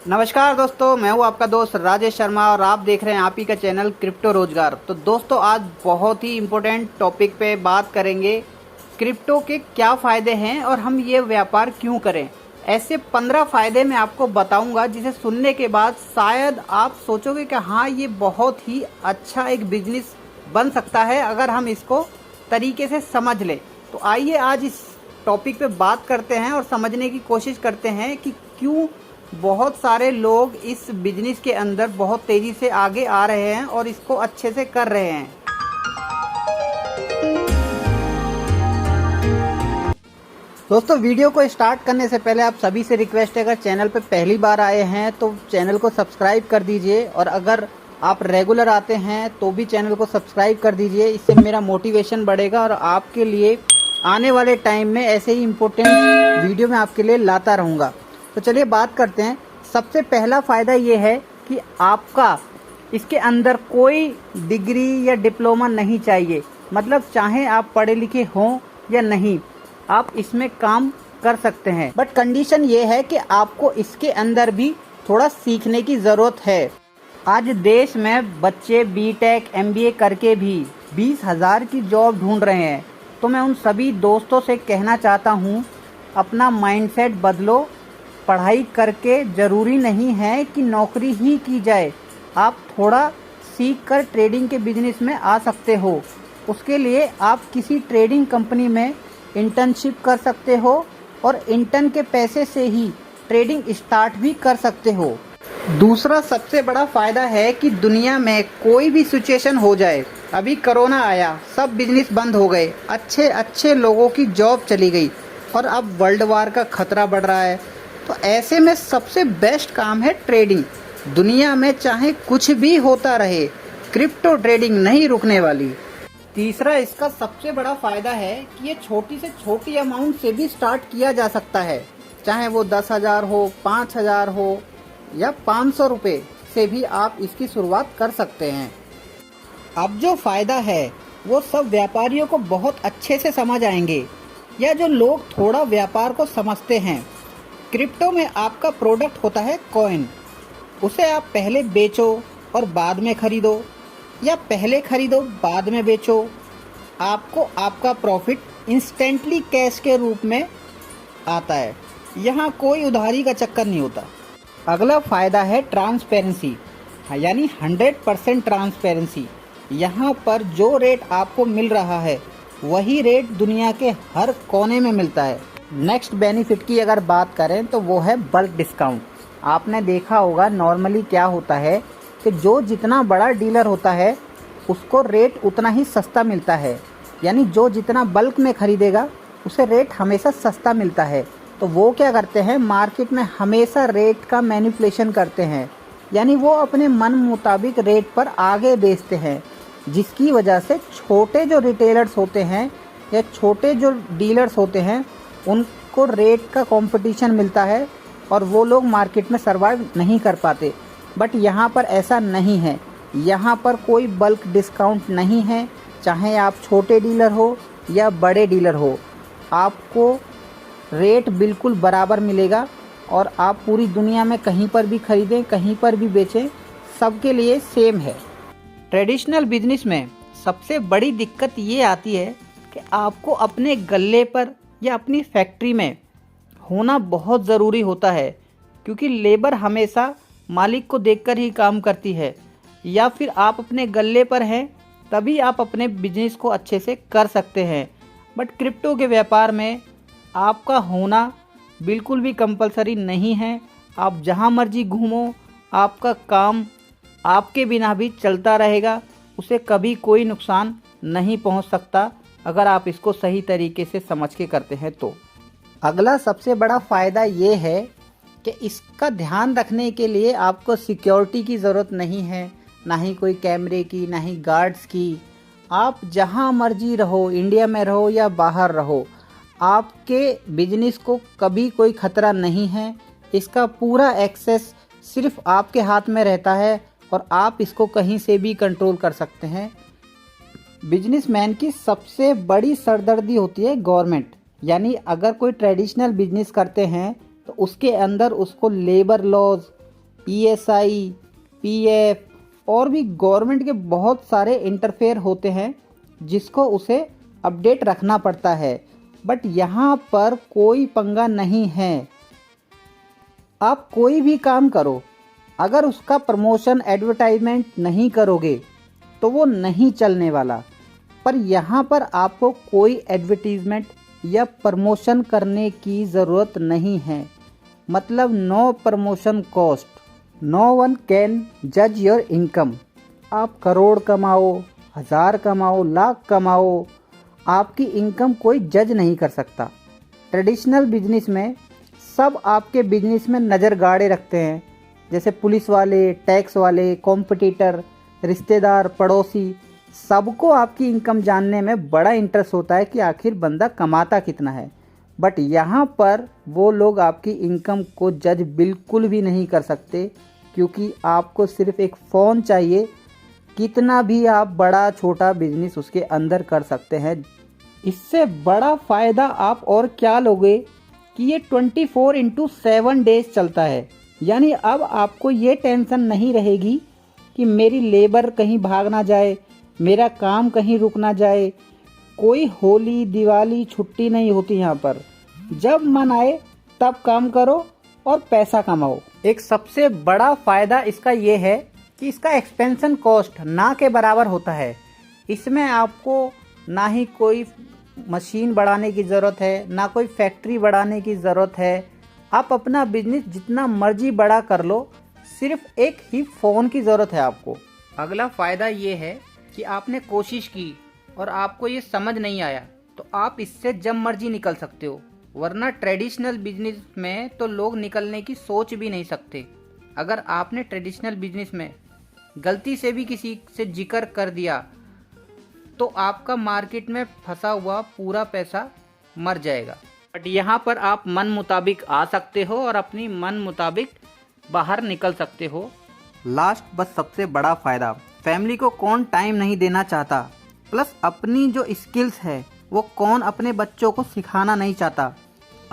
नमस्कार दोस्तों, मैं हूं आपका दोस्त राजेश शर्मा और आप देख रहे हैं आप ही का चैनल क्रिप्टो रोजगार। तो दोस्तों आज बहुत ही इम्पोर्टेंट टॉपिक पे बात करेंगे। क्रिप्टो के क्या फ़ायदे हैं और हम ये व्यापार क्यों करें। ऐसे 15 फ़ायदे मैं आपको बताऊंगा जिसे सुनने के बाद शायद आप सोचोगे कि हाँ ये बहुत ही अच्छा एक बिजनेस बन सकता है अगर हम इसको तरीके से समझ लें। तो आइए आज इस टॉपिक पे बात करते हैं और समझने की कोशिश करते हैं कि क्यों बहुत सारे लोग इस बिजनेस के अंदर बहुत तेज़ी से आगे आ रहे हैं और इसको अच्छे से कर रहे हैं। दोस्तों वीडियो को स्टार्ट करने से पहले आप सभी से रिक्वेस्ट है, अगर चैनल पर पहली बार आए हैं तो चैनल को सब्सक्राइब कर दीजिए और अगर आप रेगुलर आते हैं तो भी चैनल को सब्सक्राइब कर दीजिए। इससे मेरा मोटिवेशन बढ़ेगा और आपके लिए आने वाले टाइम में ऐसे ही इम्पोर्टेंट वीडियो मैं आपके लिए लाता रहूँगा। तो चलिए बात करते हैं। सबसे पहला फ़ायदा ये है कि आपका इसके अंदर कोई डिग्री या डिप्लोमा नहीं चाहिए। मतलब चाहे आप पढ़े लिखे हों या नहीं, आप इसमें काम कर सकते हैं। बट कंडीशन ये है कि आपको इसके अंदर भी थोड़ा सीखने की ज़रूरत है। आज देश में बच्चे बीटेक एमबीए करके भी 20,000 की जॉब ढूंढ रहे हैं। तो मैं उन सभी दोस्तों से कहना चाहता हूँ, अपना माइंडसेट बदलो। पढ़ाई करके ज़रूरी नहीं है कि नौकरी ही की जाए। आप थोड़ा सीख कर ट्रेडिंग के बिजनेस में आ सकते हो। उसके लिए आप किसी ट्रेडिंग कंपनी में इंटर्नशिप कर सकते हो और इंटर्न के पैसे से ही ट्रेडिंग स्टार्ट भी कर सकते हो। दूसरा सबसे बड़ा फ़ायदा है कि दुनिया में कोई भी सिचुएशन हो जाए, अभी कोरोना आया, सब बिजनेस बंद हो गए, अच्छे लोगों की जॉब चली गई और अब वर्ल्ड वार का खतरा बढ़ रहा है। तो ऐसे में सबसे बेस्ट काम है ट्रेडिंग। दुनिया में चाहे कुछ भी होता रहे, क्रिप्टो ट्रेडिंग नहीं रुकने वाली। तीसरा इसका सबसे बड़ा फ़ायदा है कि ये छोटी से छोटी अमाउंट से भी स्टार्ट किया जा सकता है। चाहे वो 10,000 हो, 5,000 हो या 500 रुपये से भी आप इसकी शुरुआत कर सकते हैं। अब जो फ़ायदा है वो सब व्यापारियों को बहुत अच्छे से समझ आएंगे, या जो लोग थोड़ा व्यापार को समझते हैं। क्रिप्टो में आपका प्रोडक्ट होता है कॉइन। उसे आप पहले बेचो और बाद में ख़रीदो, या पहले ख़रीदो बाद में बेचो। आपको आपका प्रॉफिट इंस्टेंटली कैश के रूप में आता है। यहाँ कोई उधारी का चक्कर नहीं होता। अगला फ़ायदा है ट्रांसपेरेंसी, यानी 100% ट्रांसपेरेंसी। यहाँ पर जो रेट आपको मिल रहा है वही रेट दुनिया के हर कोने में मिलता है। नेक्स्ट बेनिफिट की अगर बात करें तो वो है बल्क डिस्काउंट। आपने देखा होगा नॉर्मली क्या होता है कि जो जितना बड़ा डीलर होता है उसको रेट उतना ही सस्ता मिलता है, यानी जो जितना बल्क में ख़रीदेगा उसे रेट हमेशा सस्ता मिलता है। तो वो क्या करते हैं, मार्केट में हमेशा रेट का मैनिपुलेशन करते हैं, यानी वो अपने मन मुताबिक रेट पर आगे बेचते हैं, जिसकी वजह से छोटे जो रिटेलर्स होते हैं या छोटे जो डीलर्स होते हैं उनको रेट का कंपटीशन मिलता है और वो लोग मार्केट में सर्वाइव नहीं कर पाते। बट यहाँ पर ऐसा नहीं है। यहाँ पर कोई बल्क डिस्काउंट नहीं है। चाहे आप छोटे डीलर हो या बड़े डीलर हो, आपको रेट बिल्कुल बराबर मिलेगा और आप पूरी दुनिया में कहीं पर भी ख़रीदें, कहीं पर भी बेचें, सबके लिए सेम है। ट्रेडिशनल बिजनेस में सबसे बड़ी दिक्कत ये आती है कि आपको अपने गल्ले पर या अपनी फैक्ट्री में होना बहुत ज़रूरी होता है, क्योंकि लेबर हमेशा मालिक को देखकर ही काम करती है। या फिर आप अपने गल्ले पर हैं तभी आप अपने बिजनेस को अच्छे से कर सकते हैं। बट क्रिप्टो के व्यापार में आपका होना बिल्कुल भी कंपलसरी नहीं है। आप जहां मर्जी घूमो, आपका काम आपके बिना भी चलता रहेगा, उसे कभी कोई नुकसान नहीं पहुंच सकता अगर आप इसको सही तरीके से समझ के करते हैं तो। अगला सबसे बड़ा फ़ायदा ये है कि इसका ध्यान रखने के लिए आपको सिक्योरिटी की ज़रूरत नहीं है, ना ही कोई कैमरे की, ना ही गार्ड्स की। आप जहां मर्जी रहो, इंडिया में रहो या बाहर रहो, आपके बिजनेस को कभी कोई ख़तरा नहीं है। इसका पूरा एक्सेस सिर्फ आपके हाथ में रहता है और आप इसको कहीं से भी कंट्रोल कर सकते हैं। बिजनेसमैन की सबसे बड़ी सरदर्दी होती है गवर्नमेंट, यानी अगर कोई ट्रेडिशनल बिजनेस करते हैं तो उसके अंदर उसको लेबर लॉज ESI, PF और भी गवर्नमेंट के बहुत सारे इंटरफेयर होते हैं जिसको उसे अपडेट रखना पड़ता है। बट यहाँ पर कोई पंगा नहीं है। आप कोई भी काम करो, अगर उसका प्रमोशन एडवर्टाइजमेंट नहीं करोगे तो वो नहीं चलने वाला। पर यहाँ पर आपको कोई एडवर्टीजमेंट या प्रमोशन करने की ज़रूरत नहीं है। मतलब no promotion cost, no one can जज योर इनकम। आप करोड़ कमाओ, 1000 कमाओ, लाख कमाओ, आपकी इनकम कोई जज नहीं कर सकता। ट्रेडिशनल बिजनेस में सब आपके बिजनेस में नज़र गाड़े रखते हैं, जैसे पुलिस वाले, टैक्स वाले, कॉम्पिटिटर, रिश्तेदार, पड़ोसी, सबको आपकी इनकम जानने में बड़ा इंटरेस्ट होता है कि आखिर बंदा कमाता कितना है। बट यहाँ पर वो लोग आपकी इनकम को जज बिल्कुल भी नहीं कर सकते, क्योंकि आपको सिर्फ एक फ़ोन चाहिए, कितना भी आप बड़ा छोटा बिजनेस उसके अंदर कर सकते हैं। इससे बड़ा फ़ायदा आप और क्या लोगे कि ये 24/7 डेज चलता है। यानी अब आपको ये टेंशन नहीं रहेगी कि मेरी लेबर कहीं भाग ना जाए, मेरा काम कहीं रुक ना जाए। कोई होली, दिवाली छुट्टी नहीं होती यहाँ पर। जब मन आए तब काम करो और पैसा कमाओ। एक सबसे बड़ा फ़ायदा इसका ये है कि इसका एक्सपेंशन कॉस्ट ना के बराबर होता है। इसमें आपको ना ही कोई मशीन बढ़ाने की ज़रूरत है, ना कोई फैक्ट्री बढ़ाने की ज़रूरत है। आप अपना बिजनेस जितना मर्जी बड़ा कर लो, सिर्फ एक ही फ़ोन की ज़रूरत है आपको। अगला फ़ायदा ये है कि आपने कोशिश की और आपको ये समझ नहीं आया तो आप इससे जब मर्जी निकल सकते हो। वरना ट्रेडिशनल बिजनेस में तो लोग निकलने की सोच भी नहीं सकते। अगर आपने ट्रेडिशनल बिजनेस में गलती से भी किसी से जिक्र कर दिया तो आपका मार्केट में फंसा हुआ पूरा पैसा मर जाएगा। बट यहाँ पर आप मन मुताबिक आ सकते हो और अपनी मन मुताबिक बाहर निकल सकते हो। लास्ट बस सबसे बड़ा फ़ायदा, फैमिली को कौन टाइम नहीं देना चाहता, प्लस अपनी जो स्किल्स है वो कौन अपने बच्चों को सिखाना नहीं चाहता।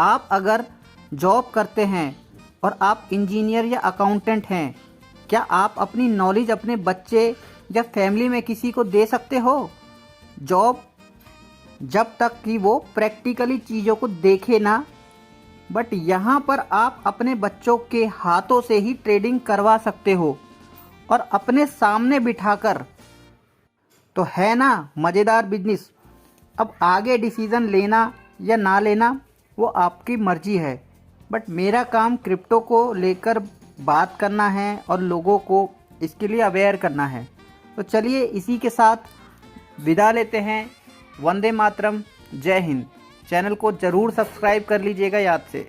आप अगर जॉब करते हैं और आप इंजीनियर या अकाउंटेंट हैं, क्या आप अपनी नॉलेज अपने बच्चे या फैमिली में किसी को दे सकते हो? जॉब जब तक कि वो प्रैक्टिकली चीज़ों को देखे ना। बट यहाँ पर आप अपने बच्चों के हाथों से ही ट्रेडिंग करवा सकते हो और अपने सामने बिठाकर। तो है ना मज़ेदार बिजनेस। अब आगे डिसीज़न लेना या ना लेना वो आपकी मर्जी है। बट मेरा काम क्रिप्टो को लेकर बात करना है और लोगों को इसके लिए अवेयर करना है। तो चलिए इसी के साथ विदा लेते हैं। वंदे मातरम, जय हिंद। चैनल को ज़रूर सब्सक्राइब कर लीजिएगा याद से।